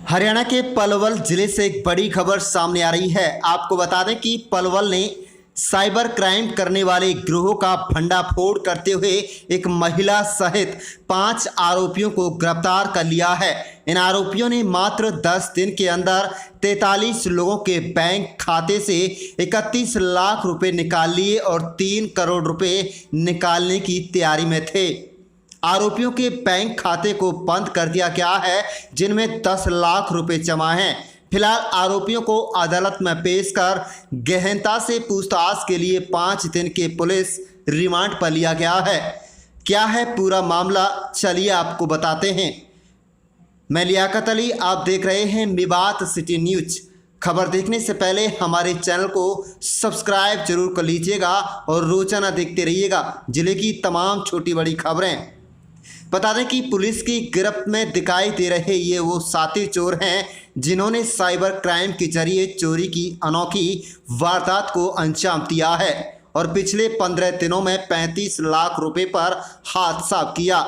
हरियाणा के पलवल जिले से एक बड़ी खबर सामने आ रही है। आपको बता दें कि पलवल ने साइबर क्राइम करने वाले गिरोह का भंडाफोड़ करते हुए एक महिला सहित 5 आरोपियों को गिरफ्तार कर लिया है। इन आरोपियों ने मात्र 10 दिन के अंदर 43 लोगों के बैंक खाते से 31 लाख रुपए निकाल लिए और 3 करोड़ रुपए निकालने की तैयारी में थे। आरोपियों के बैंक खाते को बंद कर दिया गया है, जिनमें 10 लाख रुपए जमा हैं। फिलहाल आरोपियों को अदालत में पेश कर गहनता से पूछताछ के लिए 5 दिन के पुलिस रिमांड पर लिया गया है। क्या है पूरा मामला, चलिए आपको बताते हैं। मैं लियाकत अली, आप देख रहे हैं मेवात सिटी न्यूज। खबर देखने से पहले हमारे चैनल को सब्सक्राइब जरूर कर लीजिएगा और रोजाना देखते रहिएगा जिले की तमाम छोटी बड़ी खबरें। बता दें कि पुलिस की गिरफ्त में दिखाई दे रहे ये वो साथी चोर हैं जिन्होंने साइबर क्राइम के जरिए चोरी की अनोखी वारदात को अंजाम दिया है और पिछले 15 दिनों में 35 लाख रुपए पर हाथ साफ किया।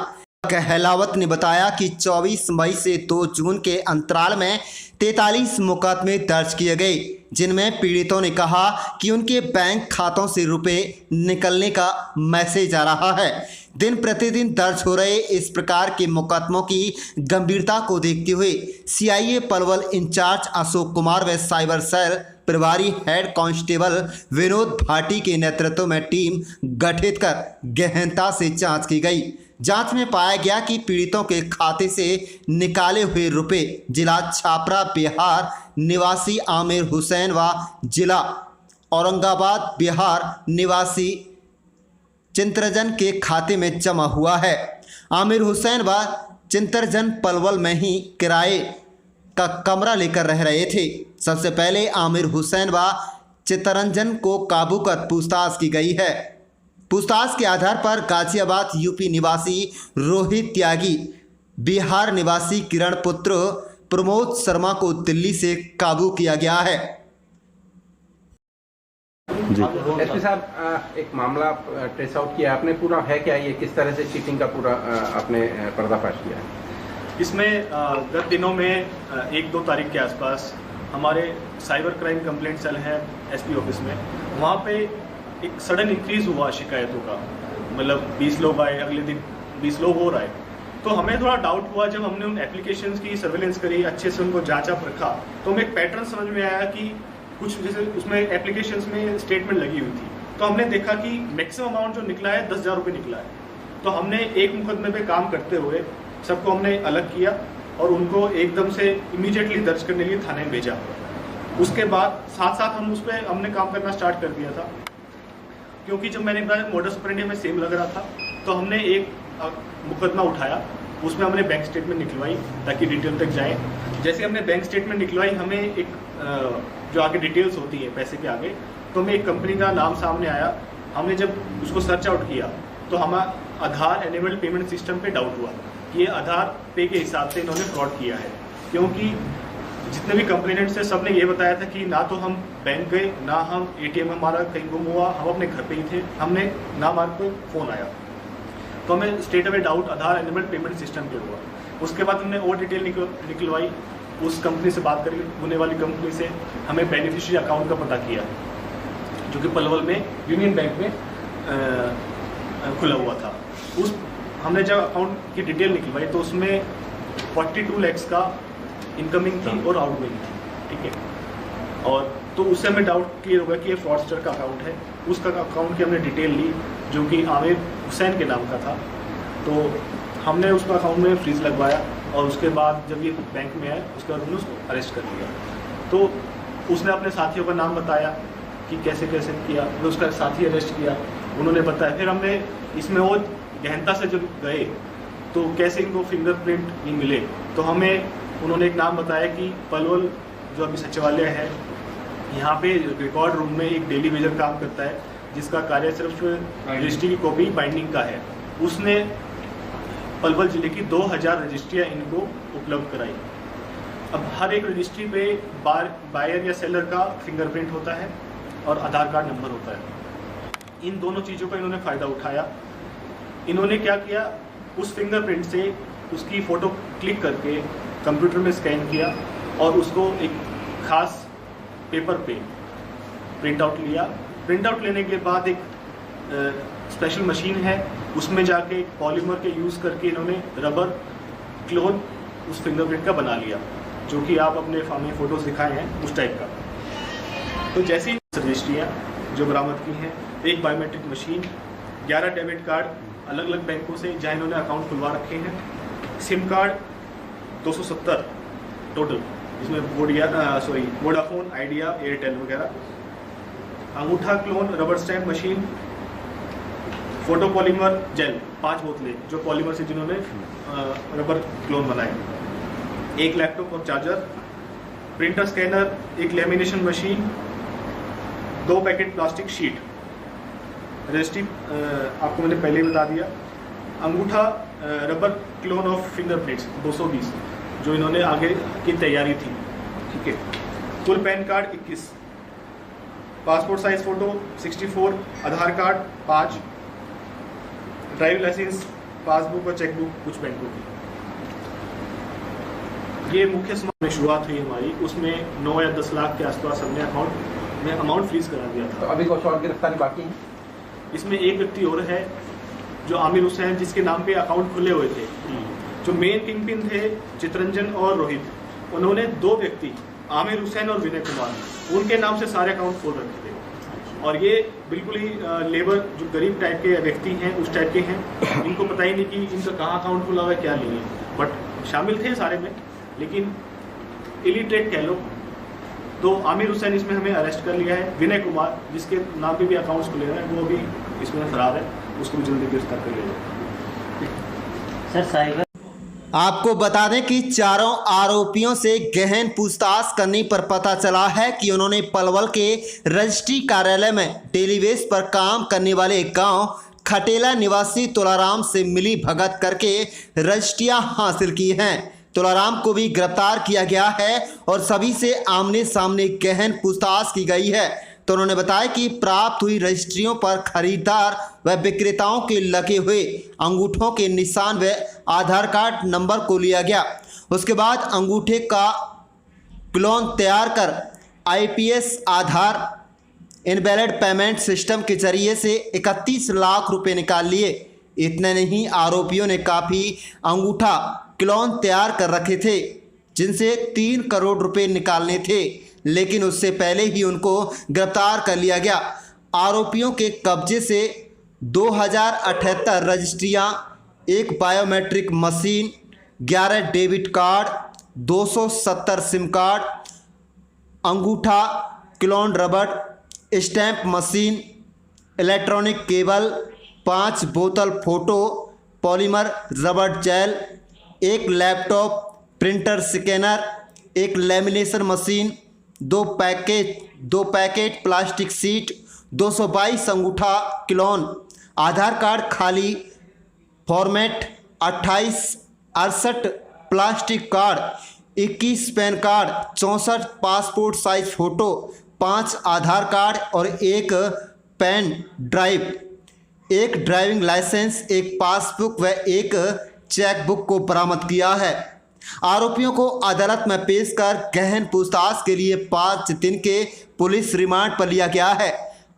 कहलावत ने बताया कि 24 मई से 2 जून के अंतराल में 43 मुकदमे दर्ज किए गए, जिनमें पीड़ितों ने कहा कि उनके बैंक खातों से रुपए निकलने का मैसेज आ रहा है। दिन प्रतिदिन दर्ज हो रहे इस प्रकार के मुकदमों की गंभीरता को देखते हुए सीआईए पलवल इंचार्ज अशोक कुमार व साइबर सेल प्रभारी हेड कांस्टेबल विनोद भाटी के नेतृत्व में टीम गठित कर गहनता से जांच की गई। जांच में पाया गया कि पीड़ितों के खाते से निकाले हुए रुपए जिला छापरा बिहार निवासी आमिर हुसैन व जिला औरंगाबाद बिहार निवासी चिंतरजन के खाते में जमा हुआ है। आमिर हुसैन व चिंतरजन पलवल में ही किराए का कमरा लेकर रह रहे थे। सबसे पहले आमिर हुसैन व चित्तरंजन को काबू कर पूछताछ की गई है। पूछताछ के आधार पर गाजियाबाद यूपी निवासी रोहित त्यागी, बिहार निवासी किरण पुत्र प्रमोद शर्मा को दिल्ली से काबू किया गया है। एसपी साहब, एक मामला ट्रेस आउट किया आपने, पूरा है क्या ये, किस तरह से चीटिंग का पूरा आपने पर्दाफाश किया है? इसमें गत दिनों में 1-2 तारीख के आसपास हमारे साइबर क्राइम कंप्लेंट सेल है एसपी ऑफिस में, वहाँ पे एक सडन इंक्रीज हुआ शिकायतों का। मतलब 20 लोग आए, अगले दिन 20 लोग और आए। तो हमें थोड़ा डाउट हुआ जब हमने उन एप्लीकेशंस की सर्वेलेंस करी, अच्छे से उनको जांचा परखा, तो हमें एक पैटर्न समझ में आया कि कुछ जैसे उसमें एप्लीकेशंस में स्टेटमेंट लगी हुई थी। तो हमने देखा कि मैक्सिमम अमाउंट जो निकला है 10,000 रुपये निकला है। तो हमने एक मुकदमे पे काम करते हुए सबको हमने अलग किया और उनको एकदम से इमीडिएटली दर्ज करने के लिए थाने में भेजा। उसके बाद साथ साथ हम उस पर हमने काम करना स्टार्ट कर दिया था, क्योंकि जब मैंने बताया मोडस ऑपरेंडी में सेम लग रहा था, तो हमने एक मुकदमा उठाया, उसमें हमने बैंक स्टेटमेंट निकलवाई ताकि डिटेल तक जाए। जैसे हमने बैंक स्टेटमेंट निकलवाई, हमें एक जो आगे डिटेल्स होती है पैसे के आगे, तो हमें एक कंपनी का नाम सामने आया। हमने जब उसको सर्च आउट किया तो हमारा आधार एनेबल्ड पेमेंट सिस्टम पे डाउट हुआ कि ये आधार पे के हिसाब से इन्होंने फ्रॉड किया है, क्योंकि जितने भी कंप्लेनेंट्स थे सबने ये बताया था कि ना तो हम बैंक गए, ना हम एटीएम हमारा कहीं गुम हुआ, हम अपने घर पे ही थे, हमने ना हमारे को फ़ोन आया। तो हमें स्ट्रेट अवे डाउट आधार एनेबल्ड पेमेंट सिस्टम पे हुआ। उसके बाद हमने और डिटेल निकलवाई, उस कंपनी से बात करी, होने वाली कंपनी से हमें बेनिफिशियरी अकाउंट का पता किया, जो कि पलवल में यूनियन बैंक में खुला हुआ था। उस हमने जब अकाउंट की डिटेल निकलवाई तो उसमें 42 लाख का इनकमिंग थी और आउटगोइंग थी, ठीक है। और तो उससे हमें डाउट क्लियर होगा कि ये फ्रॉडस्टर का अकाउंट है। उसका अकाउंट की हमने डिटेल ली, जो कि आमिर हुसैन के नाम का था। तो हमने उसका अकाउंट में फ्रीज लगवाया और उसके बाद जब ये बैंक में आया उसके बाद हमने उसको अरेस्ट कर लिया। तो उसने अपने साथियों का नाम बताया कि कैसे कैसे किया, फिर उसका साथी अरेस्ट किया, उन्होंने बताया। फिर हमने इसमें और गहनता से जब गए तो कैसे इनको फिंगरप्रिंट ही मिले, तो हमें उन्होंने एक नाम बताया कि पलवल जो अभी सचिवालय है, यहाँ पे रिकॉर्ड रूम में एक डेली वेजर काम करता है, जिसका कार्य सिर्फ रजिस्ट्री की कॉपी बाइंडिंग का है। उसने पलवल जिले की 2000 रजिस्ट्रियाँ इनको उपलब्ध कराई। अब हर एक रजिस्ट्री पे बायर या सेलर का फिंगरप्रिंट होता है और आधार कार्ड नंबर होता है। इन दोनों चीज़ों का इन्होंने फ़ायदा उठाया। इन्होंने क्या किया, उस फिंगरप्रिंट से उसकी फ़ोटो क्लिक करके कंप्यूटर में स्कैन किया और उसको एक खास पेपर पे प्रिंट आउट लिया। प्रिंट आउट लेने के बाद एक स्पेशल मशीन है, उसमें जाके पॉलीमर के यूज़ करके इन्होंने रबर क्लोन उस फिंगरप्रिंट का बना लिया, जो कि आप अपने सामने फोटोज दिखाए हैं उस टाइप का। तो जैसी रजिस्ट्रियाँ जो बरामद की हैं, एक बायोमेट्रिक मशीन, 11 डेबिट कार्ड अलग अलग बैंकों से जहाँ इन्होंने अकाउंट खुलवा रखे हैं, सिम कार्ड 270 टोटल, जिसमें वोडाफोन, आइडिया, एयरटेल वगैरह, अंगूठा clone, rubber stamp machine, photo polymer gel 5 बोतलें जो पॉलीमर से जिन्होंने रबर क्लोन बनाए, एक लैपटॉप और चार्जर, प्रिंटर स्कैनर, एक lamination machine, 2 packet plastic sheet, registry आपको मैंने पहले ही बता दिया, अंगूठा रबर क्लोन ऑफ फिंगरप्रिंट्स 220 जो इन्होंने आगे की तैयारी थी, ठीक है। Full pan card 21, passport size photo 64, आधार कार्ड 5, ड्राइविंग लाइसेंस, पासबुक और चेकबुक कुछ बैंकों की। ये मुख्य समारोह में शुरुआत हुई हमारी, उसमें 9 या 10 लाख के आसपास हमने अकाउंट में अमाउंट फ्रीज करा दिया था। तो अभी कुछ और गिरफ्तारी बाकी है? इसमें एक व्यक्ति और है जो आमिर हुसैन, जिसके नाम पे अकाउंट खुले हुए थे। जो मेन किंगपिन थे चितरंजन और रोहित, उन्होंने 2 व्यक्ति आमिर हुसैन और विनय कुमार, उनके नाम से सारे अकाउंट खोल रखे थे। और ये बिल्कुल ही लेबर जो गरीब टाइप के व्यक्ति हैं उस टाइप के हैं, इनको पता ही नहीं कि इनका कहाँ अकाउंट खुला हुआ है क्या नहीं है, बट शामिल थे सारे में, लेकिन इलिटरेट कह लो। तो आमिर हुसैन इसमें हमें अरेस्ट कर लिया है। विनय कुमार जिसके नाम पे भी अकाउंट्स खुले हैं वो भी इसमें फरार है, उसको भी जल्दी गिरफ्तार कर लिया जाए। सर साइबर आपको बता दें कि चारों आरोपियों से गहन पूछताछ करने पर पता चला है कि उन्होंने पलवल के रजिस्ट्री कार्यालय में डेली बेस पर काम करने वाले गांव खटेला निवासी तुलाराम से मिली भगत करके रजिस्ट्रियां हासिल की हैं। तुलाराम को भी गिरफ्तार किया गया है और सभी से आमने सामने गहन पूछताछ की गई है। तो उन्होंने बताया कि प्राप्त हुई रजिस्ट्रियों पर खरीदार व विक्रेताओं के लगे हुए अंगूठों के निशान व आधार कार्ड नंबर को लिया गया। उसके बाद अंगूठे का क्लोन तैयार कर IPS आधार इनवैलिड पेमेंट सिस्टम के जरिए से 31 लाख रुपए निकाल लिए। इतने नहीं, आरोपियों ने काफ़ी अंगूठा क्लोन तैयार कर रखे थे जिनसे 3 करोड़ रुपए निकालने थे, लेकिन उससे पहले ही उनको गिरफ्तार कर लिया गया। आरोपियों के कब्जे से 2078 रजिस्ट्रियां, एक biometric machine, 11 debit card, 270 SIM card, अंगूठा clone rubber stamp machine, electronic cable, 5 बोतल फोटो पॉलीमर रबर जेल, एक लैपटॉप, प्रिंटर स्कैनर, एक lamination machine, 2 packet plastic sheet, 222 अंगूठा क्लोन, आधार कार्ड खाली format, 2868 plastic card, 21 PAN card, 64 passport size photo, 5 Aadhaar card और एक pen drive, एक driving licence, एक passbook व एक चेकबुक को बरामद किया है। आरोपियों को अदालत में पेश कर गहन पूछताछ के लिए 5 दिन के पुलिस रिमांड पर लिया गया है।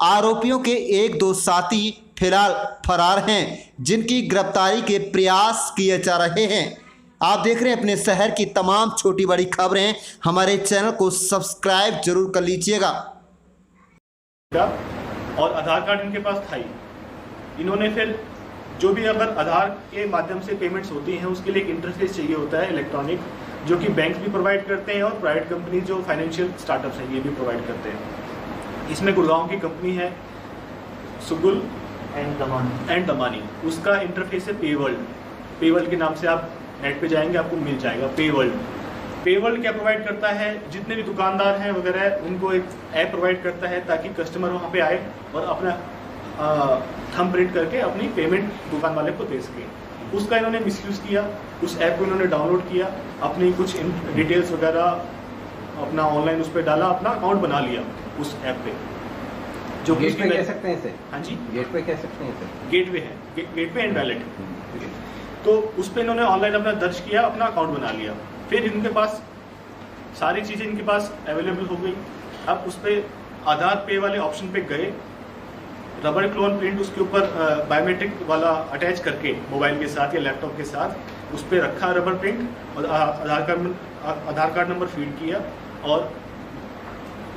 आरोपियों के 1-2 साथी फिलहाल फरार हैं, जिनकी गिरफ्तारी के प्रयास किए जा रहे हैं। आप देख रहे हैं अपने शहर की तमाम छोटी बड़ी खबरें, हमारे चैनल को सब्सक्राइब जरूर कर लीजिएगा। और आधार कार्ड इनके पास था ही। इन्होंने फिर जो भी अगर आधार के माध्यम से पेमेंट्स होती हैं उसके लिए एक इंटरफेस चाहिए होता है इलेक्ट्रॉनिक, जो कि बैंक भी प्रोवाइड करते हैं और प्राइवेट कंपनी जो फाइनेंशियल स्टार्टअप्स हैं ये भी प्रोवाइड करते हैं। इसमें गुड़गांव की कंपनी है सुगुल एंड दमानी, उसका इंटरफेस है पेवर्ल्ड के नाम से आप नेट पे जाएंगे आपको मिल जाएगा। पेवर्ल्ड क्या प्रोवाइड करता है, जितने भी दुकानदार हैं वगैरह उनको एक ऐप प्रोवाइड करता है ताकि कस्टमर वहाँ पे आए और अपना थंब प्रिंट करके अपनी पेमेंट दुकान वाले को दे सके। उसका इन्होंने मिसयूज़ किया, उस ऐप को इन्होंने डाउनलोड किया, अपनी कुछ डिटेल्स वगैरह अपना ऑनलाइन उस पर डाला, अपना अकाउंट बना लिया उस ऐप पे। जो गेट पे कह सकते हैं इसे? हाँ जी, गेट पे कह सकते हैं इसे? गेटवे है, गेटवे एंड वैलेट। तो उस पर इन्होंने ऑनलाइन अपना दर्ज किया, अपना अकाउंट बना लिया। फिर इनके पास सारी चीज़ें इनके पास अवेलेबल हो गई। अब उस पर आधार पे वाले ऑप्शन पे गए, रबर क्लोन प्रिंट उसके ऊपर बायोमेट्रिक वाला अटैच करके मोबाइल के साथ या लैपटॉप के साथ उस पर रखा रबर प्रिंट और आधार कार्ड नंबर फीड किया और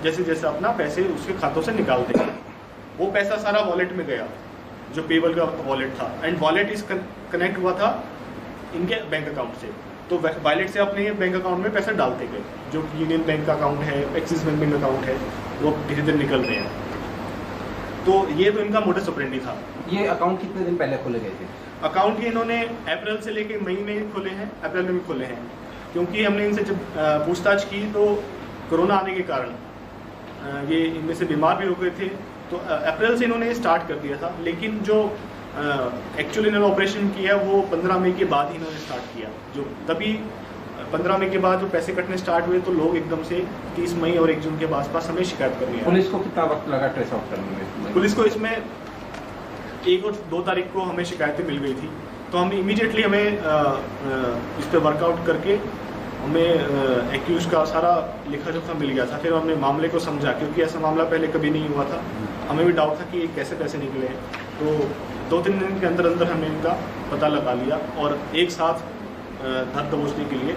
जैसे जैसे अपना पैसे उसके खातों से निकालते हैं। वो पैसा सारा वॉलेट में गया जो पेबल का वॉलेट था, एंड वॉलेट इस कनेक्ट हुआ था इनके बैंक अकाउंट से। तो वॉलेट से अपने बैंक अकाउंट में पैसा डालते गए, जो यूनियन बैंक का अकाउंट है, एक्सिस बैंक अकाउंट है, वो धीरे धीरे निकल रहे हैं। तो ये तो इनका मोडस ऑपरेंडी था। ये अकाउंट कितने दिन पहले खोले गए थे? अकाउंट ये इन्होंने अप्रैल से लेके मई में खोले हैं, अप्रैल में भी खोले हैं, क्योंकि हमने इनसे जब पूछताछ की तो कोरोना आने के कारण ये इनमें से बीमार भी हो गए थे। तो अप्रैल से इन्होंने स्टार्ट कर दिया था, लेकिन जो एक्चुअली इन्होंने ऑपरेशन किया वो 15 मई के बाद ही इन्होंने स्टार्ट किया। जो तभी 15 मई के बाद जो पैसे कटने स्टार्ट हुए तो लोग एकदम से 30 मई और 1 जून के आसपास हमें शिकायत कर रही है। पुलिस को कितना वक्त लगा ट्रेस आउट करने में? पुलिस को इसमें 1 और 2 तारीख को हमें शिकायतें मिल गई थी, तो हम इमीडिएटली हमें इस पर वर्कआउट करके हमें एक्यूज का सारा लिखा जोखा मिल गया था। फिर हमने मामले को समझा, क्योंकि ऐसा मामला पहले कभी नहीं हुआ था। हमें भी डाउट था कि ये कैसे पैसे निकले, तो 2-3 दिन के अंदर अंदर हमने इनका पता लगा लिया और एक साथ धर दबोचने के लिए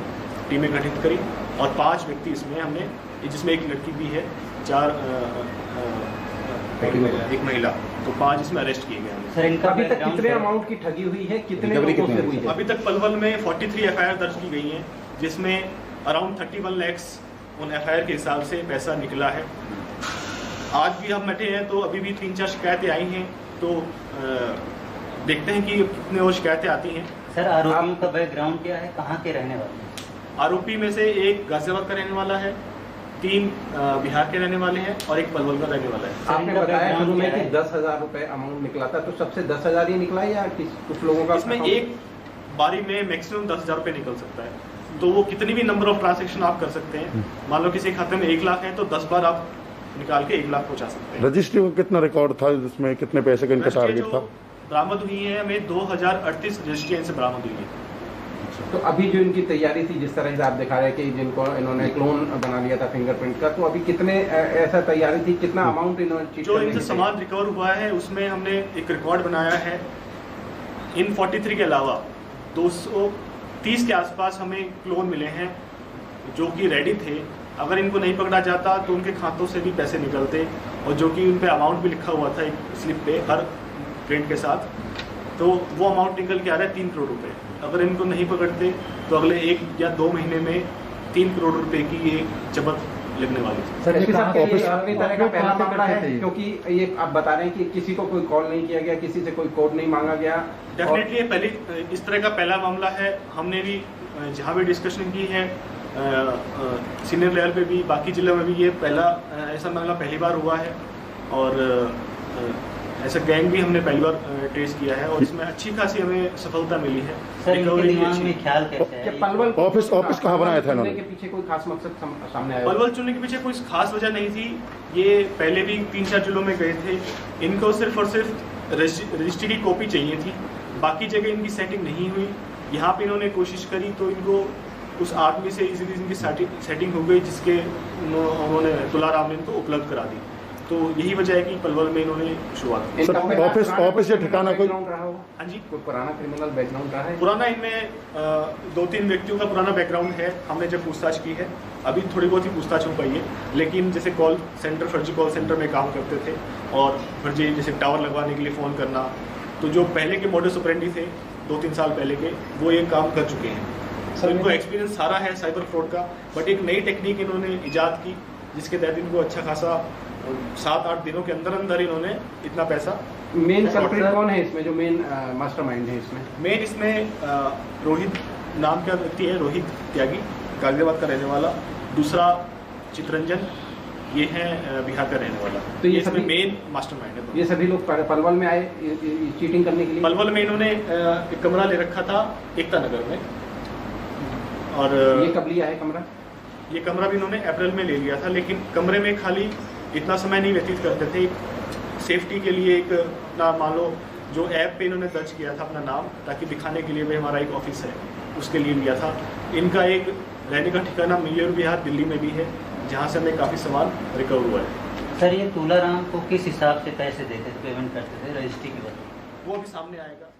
टीमें गठित करी और 5 व्यक्ति इसमें हमने, जिसमें एक लड़की भी है, 4 एक महिला, तो 5 इसमें अरेस्ट किए गए हैं। सर इनका अभी तक कितने अमाउंट की ठगी हुई है, कितने लोगों से हुई है? अभी तक पलवल में 43 FIR दर्ज की गई हैं, जिसमें अराउंड 31 lakhs उन FIR के हिसाब से पैसा निकला है। आज भी हम बैठे हैं तो अभी भी 3-4 शिकायतें आई हैं, तो देखते हैं कि कितने और शिकायतें आती हैं। सर आरोपियों का बैकग्राउंड क्या है, कहाँ के रहने वाले हैं? आरोपी में से एक गाजियाबाद का रहने वाला है, 3 बिहार के रहने वाले हैं और एक पलवल का रहने वाला है। आपने बताया शुरू में कि 10,000 रुपए अमाउंट निकला था, तो सबसे 10,000 ही निकला या कुछ लोगों का? इसमें एक बारी में मैक्सिमम 10,000 रुपये निकल सकता है, तो वो कितनी भी नंबर ऑफ ट्रांजेक्शन आप कर सकते हैं। मान लो किसी खाते में 1 लाख है तो 10 बार आप निकाल के 1 लाख पहुंचा सकते हैं। रजिस्ट्री का कितना रिकॉर्ड था, जिसमें कितने पैसे का इनका टारगेट था? बरामद हुई है हमें 2038 रजिस्ट्री इनसे बरामद हुई है। तो अभी जो इनकी तैयारी थी, जिस तरह से आप दिखा रहे हैं कि जिनको इन्होंने क्लोन बना लिया था फिंगरप्रिंट का, तो अभी कितने ऐसा तैयारी थी, कितना अमाउंट इन्होंने जो इनसे सामान रिकवर हुआ है उसमें हमने एक रिकॉर्ड बनाया है। इन 43 के अलावा 230 के आसपास हमें क्लोन मिले हैं जो कि रेडी थे। अगर इनको नहीं पकड़ा जाता तो उनके खातों से भी पैसे निकलते, और जो कि उन पे अमाउंट भी लिखा हुआ था एक स्लिप पे हर प्रिंट के साथ, तो वो अमाउंट निकल के आ रहा है 3 करोड़ रुपए। अगर इनको नहीं पकड़ते तो अगले 1 या 2 महीने में 3 करोड़ रुपए की ये जबत लगने वाली थी। सर इसके साथ अपनी तरह का पहला मामला है, क्योंकि ये आप बता रहे हैं कि किसी को कोई कॉल नहीं किया गया, किसी से कोई कोड नहीं मांगा गया। डेफिनेटली ये पहले इस तरह का पहला मामला है। हमने भी जहाँ भी डिस्कशन की है सीनियर लेवल पे भी, बाकी जिलों में भी, ये पहला ऐसा मामला पहली बार हुआ है, और ऐसा गैंग भी हमने पहली बार ट्रेस किया है और इसमें अच्छी खासी हमें सफलता मिली है। सर इनके दिमाग में ख्याल कैसे है? पलवल ऑफिस कहाँ बनाया था इन्होंने? के पीछे कोई खास मकसद सामने आया? पलवल चुनने के पीछे कोई खास वजह नहीं थी। ये पहले भी 3-4 जिलों में गए थे। इनको सिर्फ और सिर्फ रजिस्ट्री की कॉपी चाहिए थी, बाकी जगह इनकी सेटिंग नहीं हुई। यहाँ पे इन्होंने कोशिश करी तो इनको उस आदमी से इजीली इनकी सेटिंग हो गई, जिसके उन्होंने तुलाराम ने इनको उपलब्ध करा दी। तो यही वजह है कि पलवल में इन्होंने शुरुआत की। ऑफिस या ठिकाना कोई? हाँ जी, कोई पुराना क्रिमिनल बैकग्राउंड रहा है? पुराना इनमें 2-3 व्यक्तियों का पुराना बैकग्राउंड है। हमने जब पूछताछ की है, अभी थोड़ी बहुत ही पूछताछ हो पाई है, लेकिन जैसे कॉल सेंटर, फर्जी कॉल सेंटर में काम करते थे और फर्जी जैसे टावर लगवाने के लिए फ़ोन करना, तो जो पहले के मॉडस ऑपरेंडी थे 2-3 साल पहले के, वो ये काम कर चुके हैं। तो इनको एक्सपीरियंस सारा है साइबर फ्रॉड का, बट एक नई टेक्निक इन्होंने ईजाद की, जिसके तहत इनको अच्छा खासा 7-8 दिनों के अंदर अंदर इन्होंने इतना पैसा। मेन कल्प्रिट कौन है इसमें, जो मेन मास्टरमाइंड है इसमें? मेन इसमें रोहित नाम का व्यक्ति है, रोहित त्यागी, गाजियाबाद का रहने वाला। दूसरा चित्रंजन, ये है बिहार का रहने वाला। तो ये इसमें मेन मास्टरमाइंड है। ये सभी लोग पलवल में आए चीटिंग करने के लिए? पलवल में इन्होंने एक कमरा ले रखा था एकता नगर में। और ये कब लिया है कमरा? ये कमरा भी इन्होंने अप्रैल में ले लिया था, लेकिन कमरे में खाली इतना समय नहीं व्यतीत करते थे। सेफ्टी के लिए एक ना, मान लो जो ऐप पे इन्होंने दर्ज किया था अपना नाम, ताकि दिखाने के लिए भी हमारा एक ऑफिस है, उसके लिए लिया था। इनका एक रहने का ठिकाना मयूर विहार दिल्ली में भी है, जहाँ से हमें काफ़ी सामान रिकवर हुआ है। सर ये तुलाराम को किस हिसाब से पैसे देते थे, पेमेंट करते थे रजिस्ट्री की वजह? वो अभी सामने आएगा।